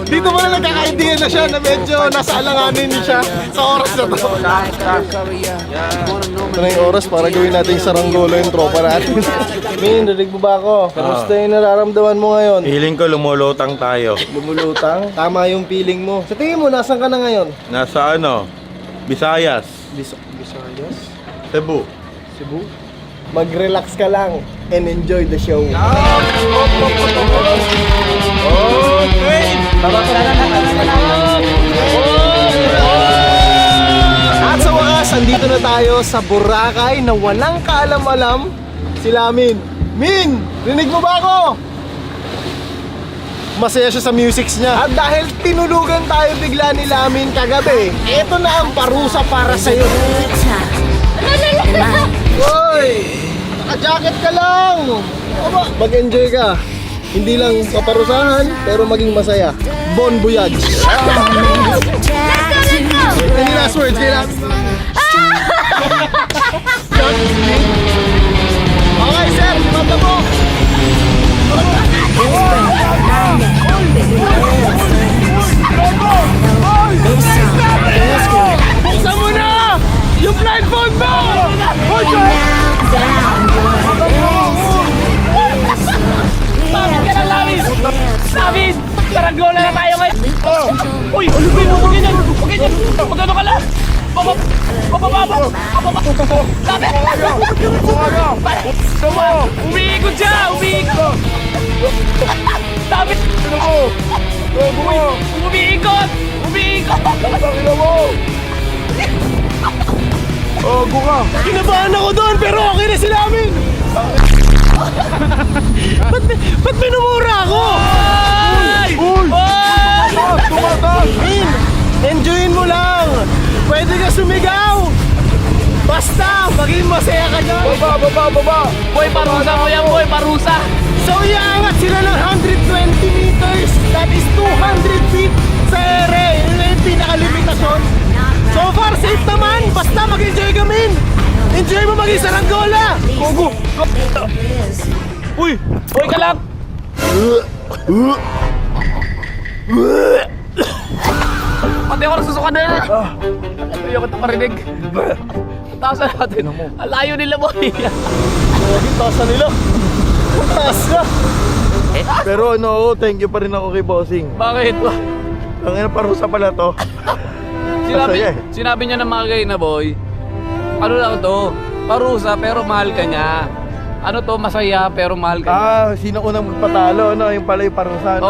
Dito mo na nagkaka-idea na siya na medyo nasa alanganin siya sa oras na to. Ito na yung oras para gawin natin saranggola yung tropa natin. Min, narinig mo ba ako? Kamusta yung nararamdaman mo ngayon? Feeling ko lumulutang tayo. Lumulutang? Tama yung feeling mo. Sa tingin mo, nasan ka na ngayon? Nasa Visayas. Visayas? Cebu. Cebu? Mag-relax ka lang and enjoy the show. At sa wakas, andito na tayo sa Boracay na walang kaalam-alam si Lamin. Min, rinig mo ba ako? Masaya siya sa musics niya. At dahil tinulugan tayo bigla ni Lamin kagabi, eto na ang parusa para sa'yo. Hoy! Naka-jacket ka lang! Aba, mag-enjoy ka. Hindi lang paparusahan, pero maging masaya. Bon voyage! Any last words? Kailangan okay, sir! Mata mo! Buksan mo na! Yung blindfold mo! Bakit ka lang, Lamin? Lamin! Saranggola na tayo ngayon! Uy! Ulubin mo! Huwag ganyan! Huwag ganyan! Huwag ano ka lang! Bababa! Lamin! Umiikot siya! Umiikot! Lamin! Umiikot! Umiikot! Kinabahan ako doon, pero okay na si Lamin! Ba't minumura ako? Min, enjoyin mo lang! Pwede ka sumigaw! Basta, maging masaya ka dyan! Baba! Boy, parusa mo yan, boy! Parusa! So, iaangat sila ng 120 meters! That is 200 feet sa ere! Yun na yung pinakalimitasyon! So far, safe naman! Basta mag-enjoy ka, Min! Enjoy mo maging saranggola! Go! Uy! Uy ka lang! Pati ako nagsusuka na yan! Ayaw ko ito marinig! Taas na natin! Ang layo nila, boy! Taas na nila! Taas na! Pero thank you pa rin ako kay Bossing. Bakit? Ang parusa pala to. Sinabi niya na mga kayo na, boy, ano lang to? Parusa pero mahal ka niya. Ano to, masaya pero mahal ka niya. Sino unang magpatalo? Yung pala yung parusa.